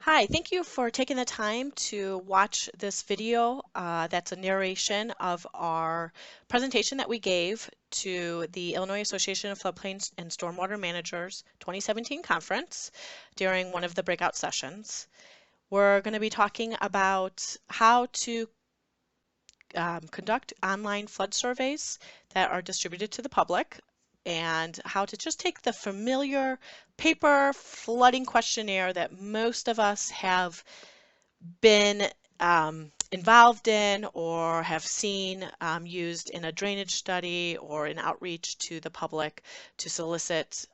Hi, thank you for taking the time to watch this video. That's a narration of our presentation that we gave to the Illinois Association of Floodplain and Stormwater Managers 2017 conference during one of the breakout sessions. We're going to be talking about how to conduct online flood surveys that are distributed to the public, and how to just take the familiar paper flooding questionnaire that most of us have been involved in or have seen used in a drainage study or in outreach to the public to solicit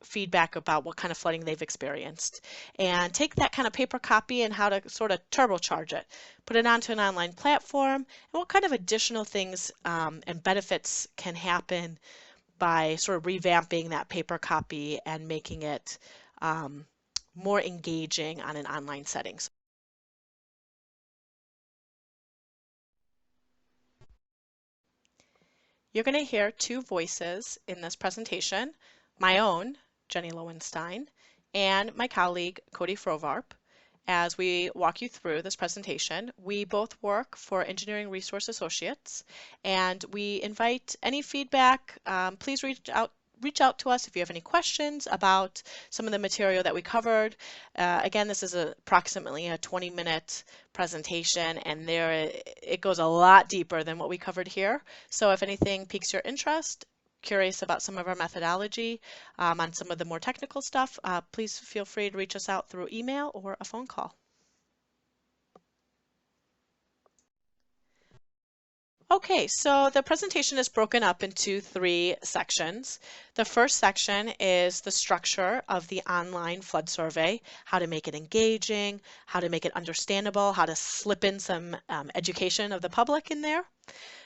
feedback about what kind of flooding they've experienced, and take that kind of paper copy and how to sort of turbocharge it, put it onto an online platform, and what kind of additional things and benefits can happen by sort of revamping that paper copy and making it more engaging on an online setting. You're going to hear two voices in this presentation, my own, Jenny Lowenstein, and my colleague, Cody Frovarp, as we walk you through this presentation. We both work for Engineering Resource Associates, and we invite any feedback. Please reach out to us if you have any questions about some of the material that we covered. Again, this is approximately a 20-minute presentation, and it goes a lot deeper than what we covered here. So if anything piques your interest, curious about some of our methodology on some of the more technical stuff, please feel free to reach us out through email or a phone call. Okay, so the presentation is broken up into three sections. The first section is the structure of the online flood survey, how to make it engaging, how to make it understandable, how to slip in some education of the public in there.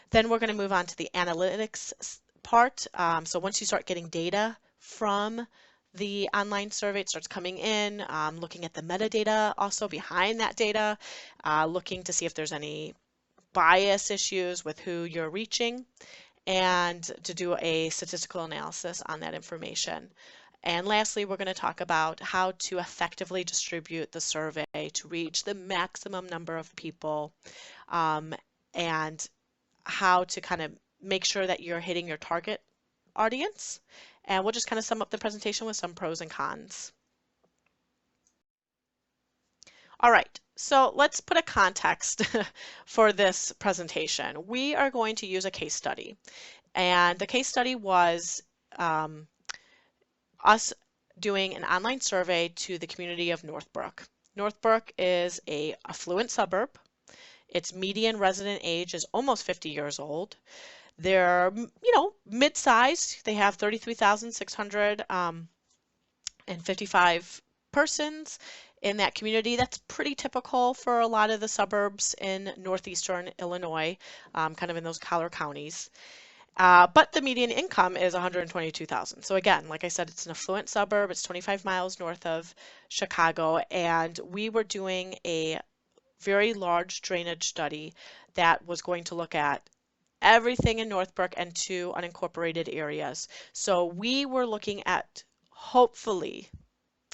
Then we're going to move on to the analytics part. So once you start getting data from the online survey, it starts coming in, looking at the metadata also behind that data, looking to see if there's any bias issues with who you're reaching, and to do a statistical analysis on that information. And lastly, we're going to talk about how to effectively distribute the survey to reach the maximum number of people, and how to kind of make sure that you're hitting your target audience. And we'll just kind of sum up the presentation with some pros and cons. All right, so let's put a context for this presentation. We are going to use a case study, and the case study was us doing an online survey to the community of Northbrook. Northbrook is an affluent suburb. Its median resident age is almost 50 years old. They're, mid-sized. They have 33,655 persons in that community. That's pretty typical for a lot of the suburbs in northeastern Illinois, kind of in those collar counties. But the median income is $122,000. So again, like I said, it's an affluent suburb. It's 25 miles north of Chicago, and we were doing a very large drainage study that was going to look at everything in Northbrook and two unincorporated areas. So we were looking at, hopefully,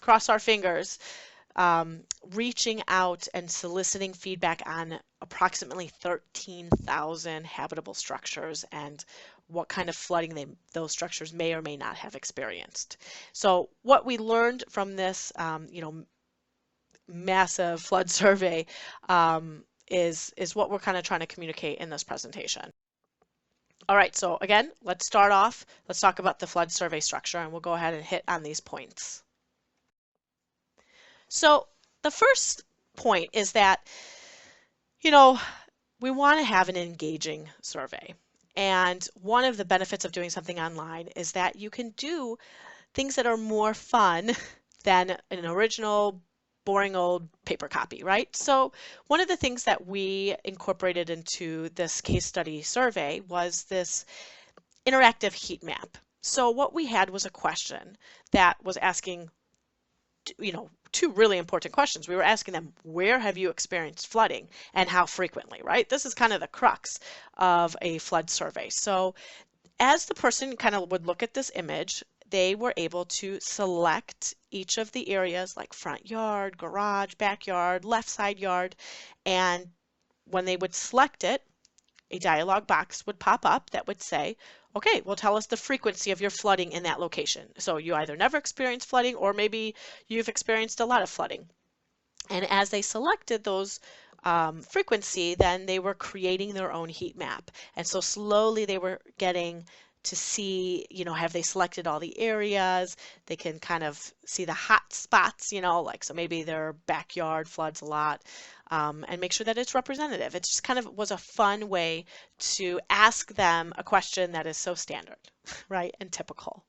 cross our fingers, reaching out and soliciting feedback on approximately 13,000 habitable structures and what kind of flooding those structures may or may not have experienced. So what we learned from this, massive flood survey is what we're kind of trying to communicate in this presentation. All right, so again, let's start off. Let's talk about the flood survey structure, and we'll go ahead and hit on these points. So the first point is that, we want to have an engaging survey. And one of the benefits of doing something online is that you can do things that are more fun than an original boring old paper copy, right? So one of the things that we incorporated into this case study survey was this interactive heat map. So what we had was a question that was asking, two really important questions. We were asking them, where have you experienced flooding and how frequently, right? This is kind of the crux of a flood survey. So as the person kind of would look at this image, they were able to select each of the areas like front yard, garage, backyard, left side yard, and when they would select it, a dialog box would pop up that would say, okay, well, tell us the frequency of your flooding in that location. So you either never experienced flooding or maybe you've experienced a lot of flooding. And as they selected those frequency, then they were creating their own heat map. And so slowly they were getting to see, have they selected all the areas? They can kind of see the hot spots, like so maybe their backyard floods a lot, and make sure that it's representative. It just kind of was a fun way to ask them a question that is so standard, right, and typical.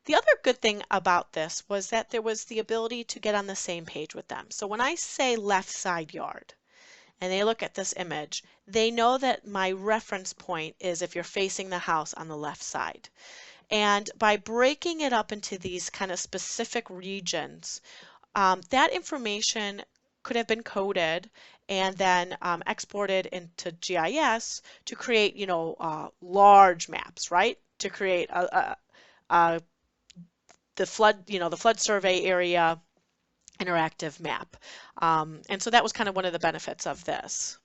The other good thing about this was that there was the ability to get on the same page with them. So when I say left side yard and they look at this image, they know that my reference point is if you're facing the house on the left side. And by breaking it up into these kind of specific regions, that information could have been coded and then exported into GIS to create, large maps, right? To create the flood survey area interactive map. And so that was kind of one of the benefits of this.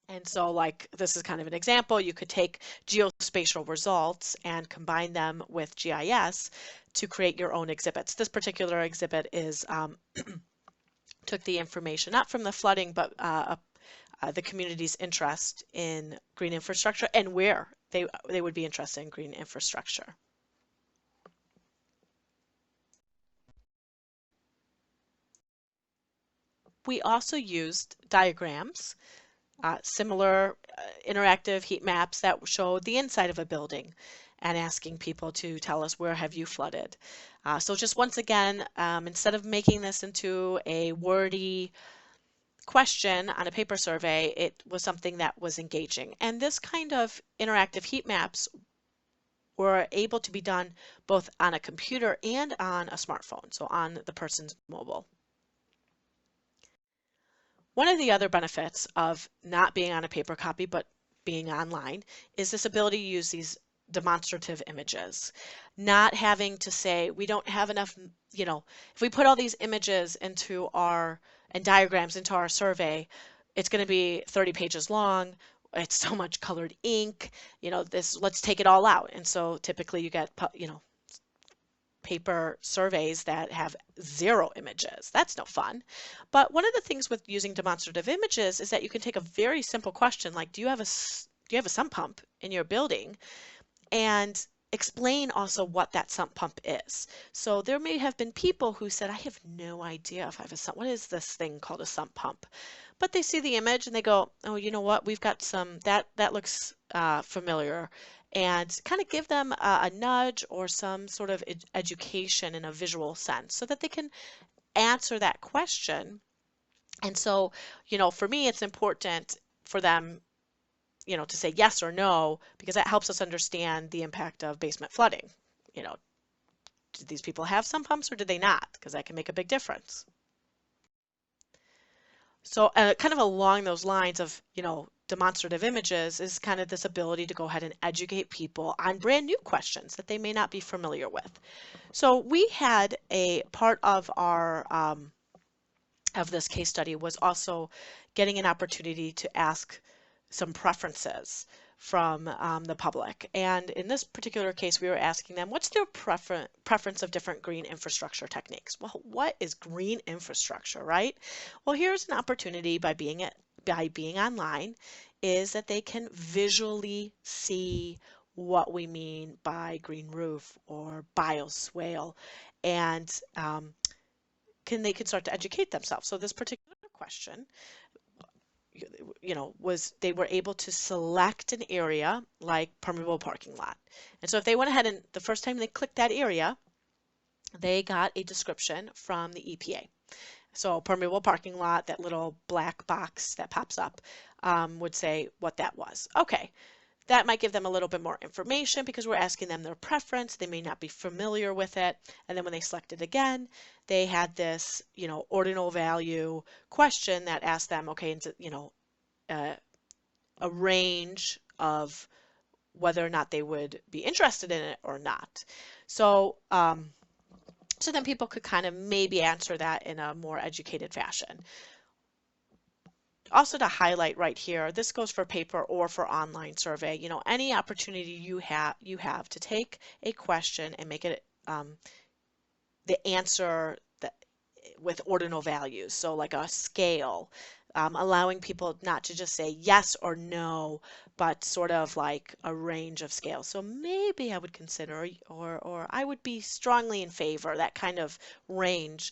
And so like this is kind of an example. You could take geospatial results and combine them with GIS to create your own exhibits. This particular exhibit is took the information not from the flooding, but the community's interest in green infrastructure and where they would be interested in green infrastructure. We also used diagrams, similar interactive heat maps that showed the inside of a building and asking people to tell us where have you flooded. So just once again, instead of making this into a wordy question on a paper survey, it was something that was engaging. And this kind of interactive heat maps were able to be done both on a computer and on a smartphone, so on the person's mobile. One of the other benefits of not being on a paper copy but being online is this ability to use these demonstrative images. Not having to say we don't have enough, if we put all these images into and diagrams into our survey, it's going to be 30 pages long. It's so much colored ink, let's take it all out. And so typically you get, paper surveys that have 0 images. That's no fun. But one of the things with using demonstrative images is that you can take a very simple question like, do you have a sump pump in your building? And explain also what that sump pump is. So there may have been people who said, I have no idea if I have a sump. What is this thing called a sump pump? But they see the image and they go, oh, you know what? We've got some, that looks familiar. And kind of give them a nudge or some sort of education in a visual sense so that they can answer that question. And so, for me, it's important for them, to say yes or no, because that helps us understand the impact of basement flooding. Did these people have sump pumps or did they not? Because that can make a big difference. So kind of along those lines of, demonstrative images is kind of this ability to go ahead and educate people on brand new questions that they may not be familiar with. So we had a part of our of this case study was also getting an opportunity to ask some preferences from the public. And in this particular case, we were asking them, what's their preference of different green infrastructure techniques? Well, what is green infrastructure, right? Well, here's an opportunity by being online is that they can visually see what we mean by green roof or bioswale, and they can start to educate themselves. So this particular question, was they were able to select an area like permeable parking lot. And so if they went ahead and the first time they clicked that area, they got a description from the EPA. So permeable parking lot, that little black box that pops up, would say what that was. Okay, that might give them a little bit more information because we're asking them their preference. They may not be familiar with it. And then when they select it again, they had this, ordinal value question that asked them, okay, a range of whether or not they would be interested in it or not. So, so then people could kind of maybe answer that in a more educated fashion. Also to highlight right here, this goes for paper or for online survey, you know, any opportunity you have to take a question and make it the answer that with ordinal values, so like a scale, allowing people not to just say yes or no, but sort of like a range of scales. So maybe I would consider, or I would be strongly in favor, that kind of range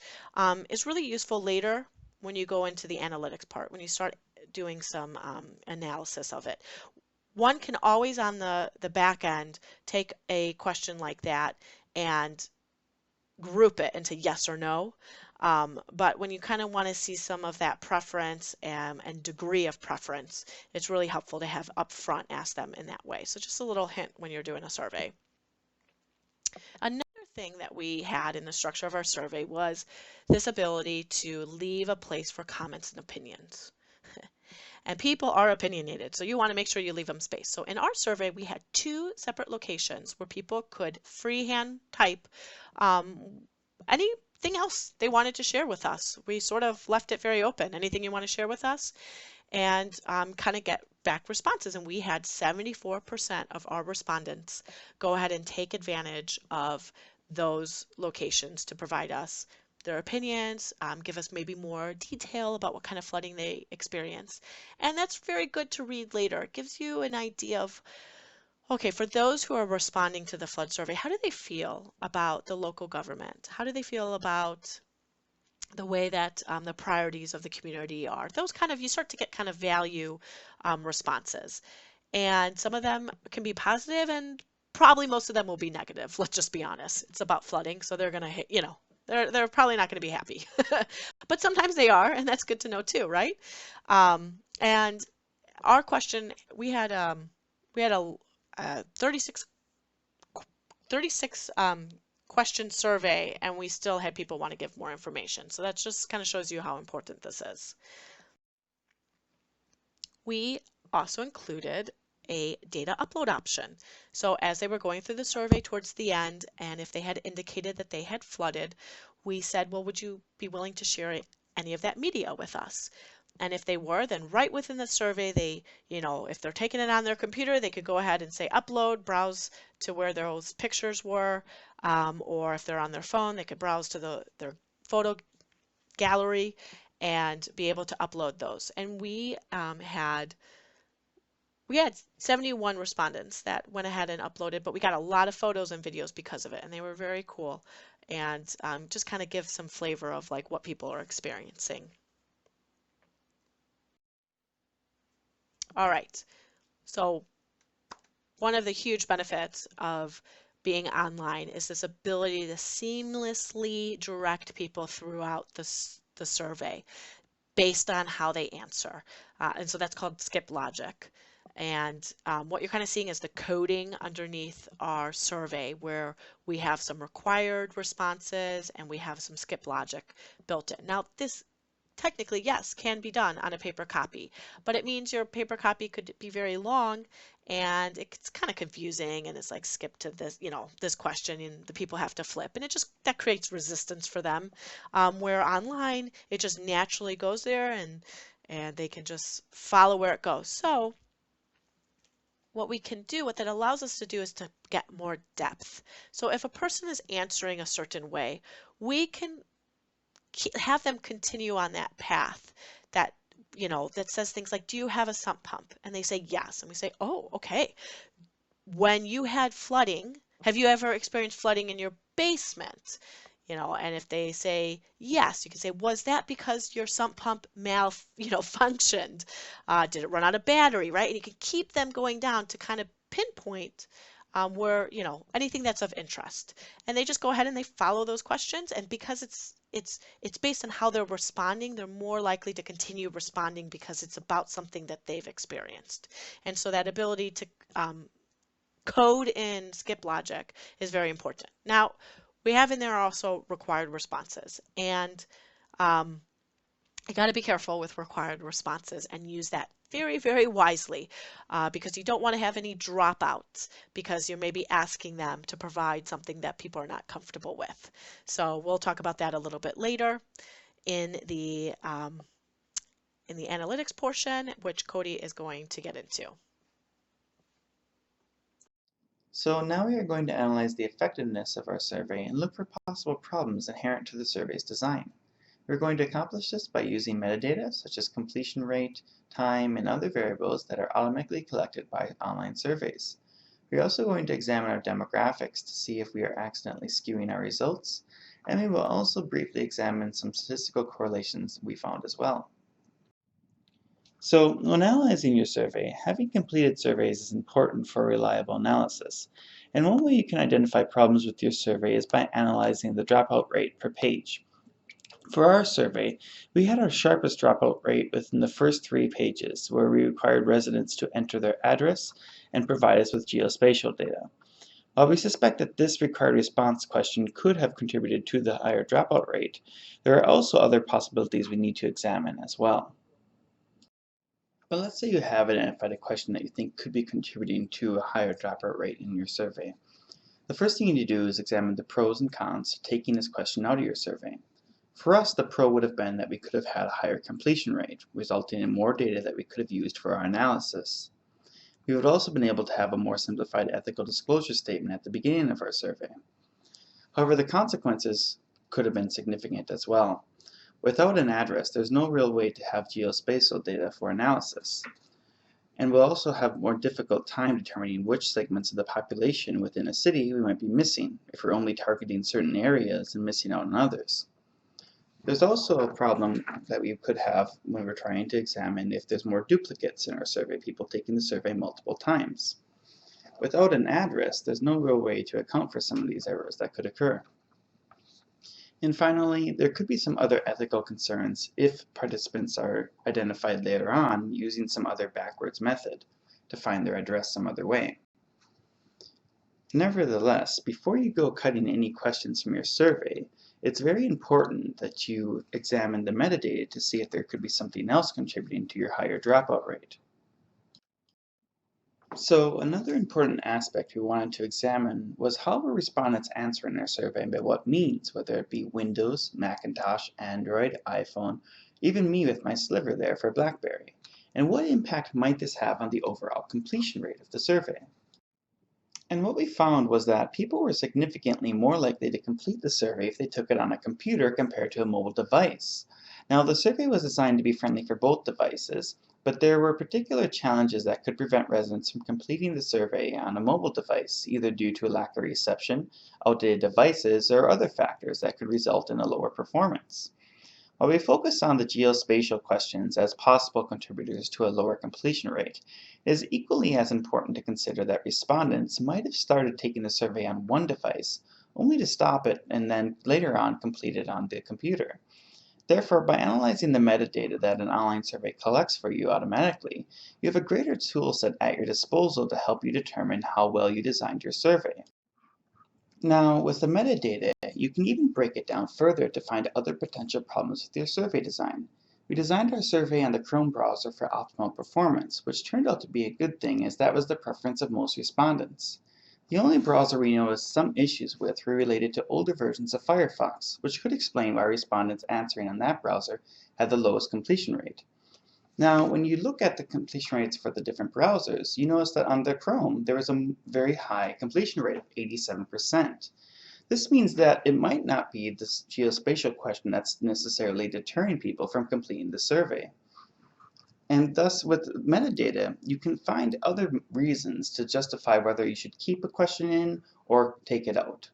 is really useful later when you go into the analytics part, when you start doing some analysis of it. One can always on the back end take a question like that and group it into yes or no. But when you kind of want to see some of that preference and degree of preference, it's really helpful to have upfront ask them in that way. So just a little hint when you're doing a survey. Another thing that we had in the structure of our survey was this ability to leave a place for comments and opinions. And people are opinionated, so you want to make sure you leave them space. So in our survey, we had 2 separate locations where people could freehand type anything else they wanted to share with us. We sort of left it very open. Anything you want to share with us? And kind of get back responses. And we had 74% of our respondents go ahead and take advantage of those locations to provide us their opinions, give us maybe more detail about what kind of flooding they experience. And that's very good to read later. It gives you an idea of, okay, for those who are responding to the flood survey, how do they feel about the local government? How do they feel about the way that the priorities of the community are? Those kind of, you start to get kind of value responses. And some of them can be positive and probably most of them will be negative. Let's just be honest. It's about flooding, so they're going to hit, you know, they're probably not going to be happy. But sometimes they are, and that's good to know too, right? And our question, we had a 36 question survey, and we still had people want to give more information. So that just kind of shows you how important this is. We also included a data upload option. So as they were going through the survey towards the end, and if they had indicated that they had flooded, we said, well, would you be willing to share any of that media with us? And if they were, then right within the survey, they, you know, if they're taking it on their computer, they could go ahead and say upload, browse to where those pictures were, or if they're on their phone, they could browse to their photo gallery and be able to upload those. And we had 71 respondents that went ahead and uploaded, but we got a lot of photos and videos because of it, and they were very cool, and just kind of give some flavor of like what people are experiencing. All right, so one of the huge benefits of being online is this ability to seamlessly direct people throughout the survey based on how they answer. And so that's called skip logic. And what you're kind of seeing is the coding underneath our survey where we have some required responses and we have some skip logic built in. Now this technically, yes, can be done on a paper copy, but it means your paper copy could be very long and it's kind of confusing and it's like skip to this, you know, this question and the people have to flip and that creates resistance for them. Where online, it just naturally goes there and they can just follow where it goes. So what we can do, what that allows us to do is to get more depth. So if a person is answering a certain way, we can have them continue on that path that, you know, that says things like, do you have a sump pump? And they say yes. And we say, oh, okay. When you had flooding, have you ever experienced flooding in your basement? You know, and if they say yes, you can say, was that because your sump pump functioned? Did it run out of battery, right? And you can keep them going down to kind of pinpoint where, you know, anything that's of interest. And they just go ahead and they follow those questions. And because it's based on how they're responding, they're more likely to continue responding because it's about something that they've experienced. And so that ability to code in skip logic is very important. Now, we have in there also required responses, and you got to be careful with required responses and use that very, very wisely because you don't want to have any dropouts because you're maybe asking them to provide something that people are not comfortable with. So we'll talk about that a little bit later in the analytics portion, which Cody is going to get into. So now we are going to analyze the effectiveness of our survey and look for possible problems inherent to the survey's design. We're going to accomplish this by using metadata such as completion rate, time, and other variables that are automatically collected by online surveys. We're also going to examine our demographics to see if we are accidentally skewing our results, and we will also briefly examine some statistical correlations we found as well. So, when analyzing your survey, having completed surveys is important for reliable analysis. And one way you can identify problems with your survey is by analyzing the dropout rate per page. For our survey, we had our sharpest dropout rate within the first 3 pages, where we required residents to enter their address and provide us with geospatial data. While we suspect that this required response question could have contributed to the higher dropout rate, there are also other possibilities we need to examine as well. But let's say you have identified a question that you think could be contributing to a higher dropout rate in your survey. The first thing you need to do is examine the pros and cons to taking this question out of your survey. For us, the pro would have been that we could have had a higher completion rate, resulting in more data that we could have used for our analysis. We would also been able to have a more simplified ethical disclosure statement at the beginning of our survey. However, the consequences could have been significant as well. Without an address, there's no real way to have geospatial data for analysis. And we'll also have more difficult time determining which segments of the population within a city we might be missing if we're only targeting certain areas and missing out on others. There's also a problem that we could have when we're trying to examine if there's more duplicates in our survey, people taking the survey multiple times. Without an address, there's no real way to account for some of these errors that could occur. And finally, there could be some other ethical concerns if participants are identified later on using some other backwards method to find their address some other way. Nevertheless, before you go cutting any questions from your survey, it's very important that you examine the metadata to see if there could be something else contributing to your higher dropout rate. So another important aspect we wanted to examine was how were respondents answering their survey and by what means, whether it be Windows, Macintosh, Android, iPhone, even me with my sliver there for BlackBerry, and what impact might this have on the overall completion rate of the survey. And what we found was that people were significantly more likely to complete the survey if they took it on a computer compared to a mobile device. Now, the survey was designed to be friendly for both devices, but there were particular challenges that could prevent residents from completing the survey on a mobile device, either due to a lack of reception, outdated devices, or other factors that could result in a lower performance. While we focus on the geospatial questions as possible contributors to a lower completion rate, it is equally as important to consider that respondents might have started taking the survey on one device, only to stop it and then later on complete it on the computer. Therefore, by analyzing the metadata that an online survey collects for you automatically, you have a greater tool set at your disposal to help you determine how well you designed your survey. Now, with the metadata, you can even break it down further to find other potential problems with your survey design. We designed our survey on the Chrome browser for optimal performance, which turned out to be a good thing as that was the preference of most respondents. The only browser we noticed some issues with were related to older versions of Firefox, which could explain why respondents answering on that browser had the lowest completion rate. Now, when you look at the completion rates for the different browsers, you notice that on the Chrome, there was a very high completion rate of 87%. This means that it might not be this geospatial question that's necessarily deterring people from completing the survey. And thus, with metadata, you can find other reasons to justify whether you should keep a question in or take it out.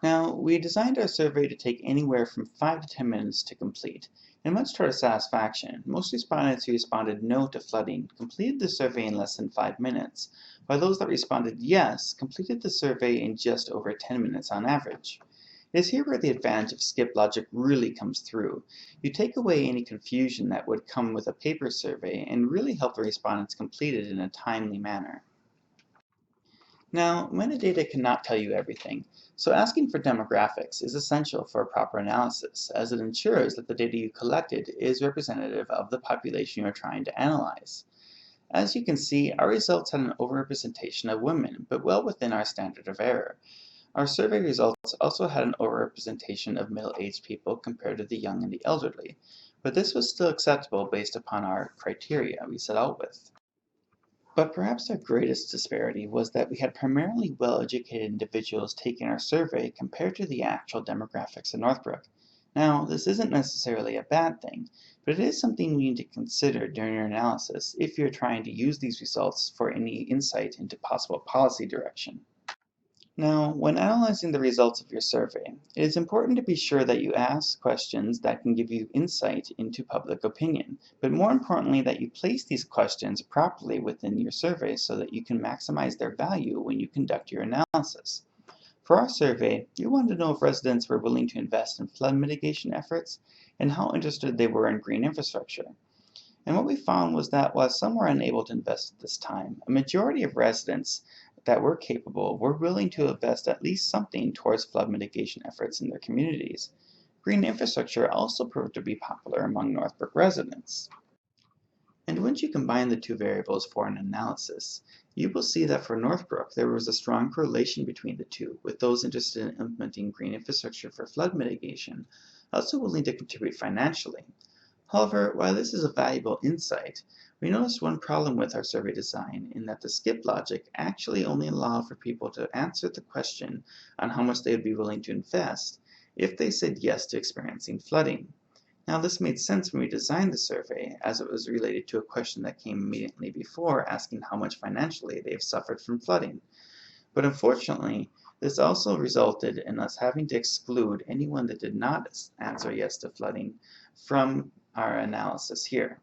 Now, we designed our survey to take anywhere from 5 to 10 minutes to complete, and much to our satisfaction, most respondents who responded no to flooding completed the survey in less than 5 minutes, while those that responded yes completed the survey in just over 10 minutes on average. It is here where the advantage of skip logic really comes through. You take away any confusion that would come with a paper survey and really help the respondents complete it in a timely manner. Now, metadata cannot tell you everything, so asking for demographics is essential for a proper analysis, as it ensures that the data you collected is representative of the population you are trying to analyze. As you can see, our results had an overrepresentation of women, but well within our standard of error. Our survey results also had an overrepresentation of middle-aged people compared to the young and the elderly, but this was still acceptable based upon our criteria we set out with. But perhaps our greatest disparity was that we had primarily well-educated individuals taking our survey compared to the actual demographics in Northbrook. Now, this isn't necessarily a bad thing, but it is something you need to consider during your analysis if you're trying to use these results for any insight into possible policy direction. Now, when analyzing the results of your survey, it is important to be sure that you ask questions that can give you insight into public opinion, but more importantly that you place these questions properly within your survey so that you can maximize their value when you conduct your analysis. For our survey, we wanted to know if residents were willing to invest in flood mitigation efforts and how interested they were in green infrastructure. And what we found was that while some were unable to invest at this time, a majority of residents that were capable were willing to invest at least something towards flood mitigation efforts in their communities. Green infrastructure also proved to be popular among Northbrook residents. And once you combine the two variables for an analysis, you will see that for Northbrook there was a strong correlation between the two, with those interested in implementing green infrastructure for flood mitigation also willing to contribute financially. However, while this is a valuable insight, we noticed one problem with our survey design in that the skip logic actually only allowed for people to answer the question on how much they would be willing to invest if they said yes to experiencing flooding. Now, this made sense when we designed the survey, as it was related to a question that came immediately before asking how much financially they have suffered from flooding. But unfortunately, this also resulted in us having to exclude anyone that did not answer yes to flooding from our analysis here.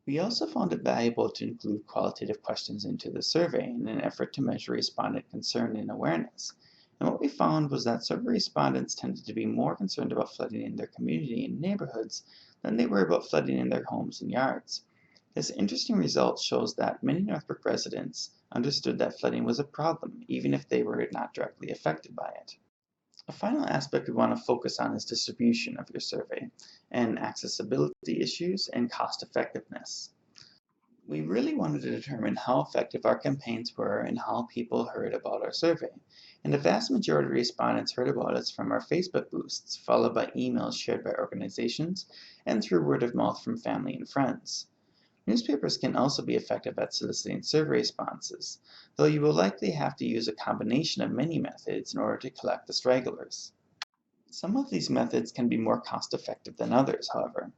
We also found it valuable to include qualitative questions into the survey in an effort to measure respondent concern and awareness. And what we found was that survey respondents tended to be more concerned about flooding in their community and neighborhoods than they were about flooding in their homes and yards. This interesting result shows that many Northbrook residents understood that flooding was a problem, even if they were not directly affected by it. A final aspect we want to focus on is distribution of your survey, and accessibility issues and cost effectiveness. We really wanted to determine how effective our campaigns were and how people heard about our survey. And the vast majority of respondents heard about us from our Facebook boosts, followed by emails shared by organizations, and through word of mouth from family and friends. Newspapers can also be effective at soliciting survey responses, though you will likely have to use a combination of many methods in order to collect the stragglers. Some of these methods can be more cost-effective than others, however.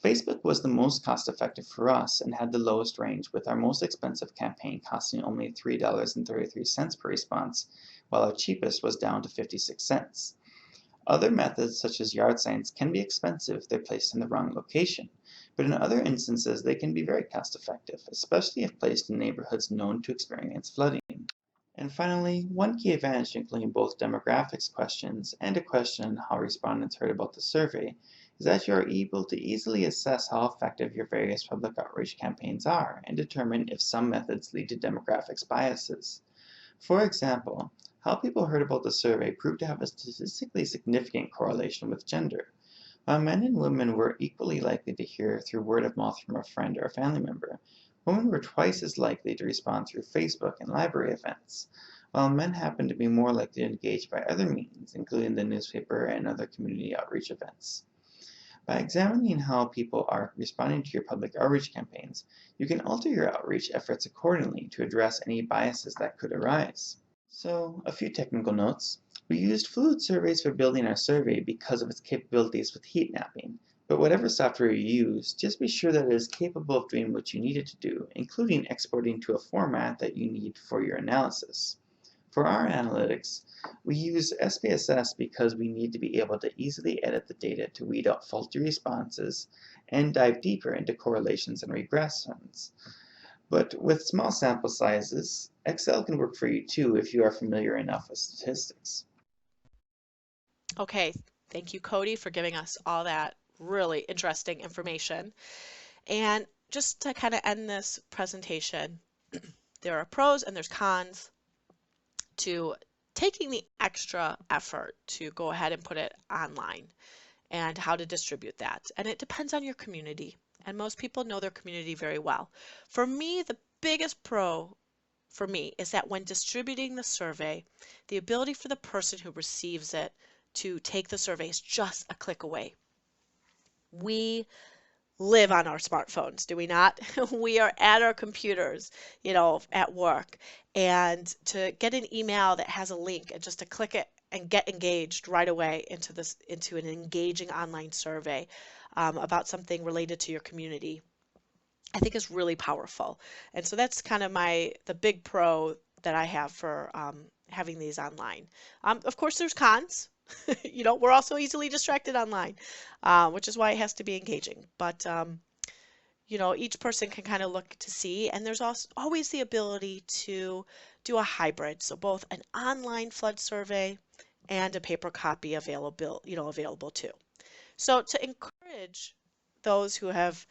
Facebook was the most cost-effective for us and had the lowest range, with our most expensive campaign costing only $3.33 per response, while our cheapest was down to 56 cents. Other methods, such as yard signs, can be expensive if they're placed in the wrong location, but in other instances they can be very cost-effective, especially if placed in neighborhoods known to experience flooding. And finally, one key advantage to including both demographics questions and a question on how respondents heard about the survey is that you are able to easily assess how effective your various public outreach campaigns are and determine if some methods lead to demographics biases. For example, how people heard about the survey proved to have a statistically significant correlation with gender. While men and women were equally likely to hear through word of mouth from a friend or a family member, women were twice as likely to respond through Facebook and library events, while men happened to be more likely to engage by other means, including the newspaper and other community outreach events. By examining how people are responding to your public outreach campaigns, you can alter your outreach efforts accordingly to address any biases that could arise. So, a few technical notes. We used fluid surveys for building our survey because of its capabilities with heat mapping, but whatever software you use, just be sure that it is capable of doing what you need it to do, including exporting to a format that you need for your analysis. For our analytics, we use SPSS because we need to be able to easily edit the data to weed out faulty responses and dive deeper into correlations and regressions. But with small sample sizes, Excel can work for you too if you are familiar enough with statistics. Okay, thank you, Cody, for giving us all that really interesting information. And just to kind of end this presentation, there are pros and there's cons to taking the extra effort to go ahead and put it online and how to distribute that. And it depends on your community. And most people know their community very well. For me, the biggest pro for me is that when distributing the survey, the ability for the person who receives it to take the survey is just a click away. We live on our smartphones, do we not? We are at our computers, at work. And to get an email that has a link and just to click it and get engaged right away into an engaging online survey about something related to your community, I think is really powerful. And so that's kind of the big pro that I have for having these online. Of course, there's cons. We're also easily distracted online, which is why it has to be engaging. But each person can kind of look to see, and there's also always the ability to do a hybrid, so both an online flood survey and a paper copy available too. So to encourage those who have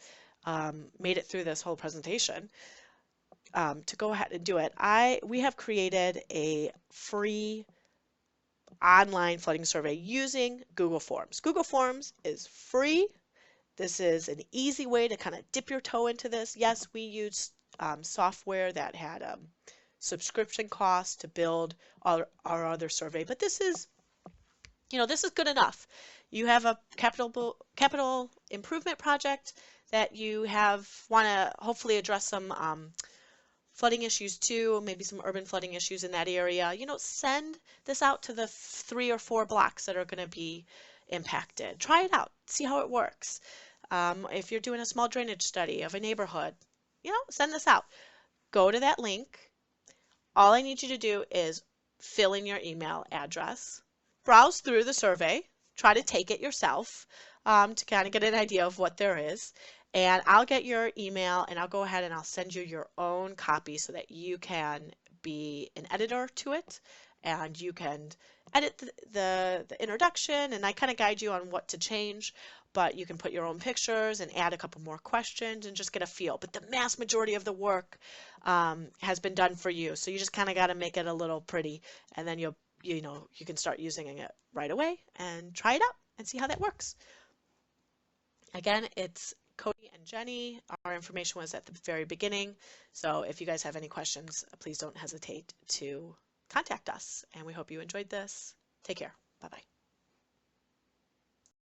made it through this whole presentation to go ahead and do it, we have created a free online flooding survey using Google Forms. Google Forms is free. This is an easy way to kind of dip your toe into this. Yes, we used software that had subscription costs to build our other survey, but this is good enough. You have a capital improvement project that you want to hopefully address some flooding issues too, maybe some urban flooding issues in that area. Send this out to the 3 or 4 blocks that are going to be impacted. Try it out. See how it works. If you're doing a small drainage study of a neighborhood, send this out. Go to that link. All I need you to do is fill in your email address, browse through the survey, try to take it yourself to kind of get an idea of what there is. And I'll get your email and I'll go ahead and I'll send you your own copy so that you can be an editor to it and you can edit the introduction, and I kind of guide you on what to change, but you can put your own pictures and add a couple more questions and just get a feel. But the mass majority of the work has been done for you, so you just kind of got to make it a little pretty, and then you can start using it right away and try it out and see how that works. Again, it's Cody and Jenny. Our information was at the very beginning, so if you guys have any questions, please don't hesitate to contact us, and we hope you enjoyed this. Take care. Bye-bye.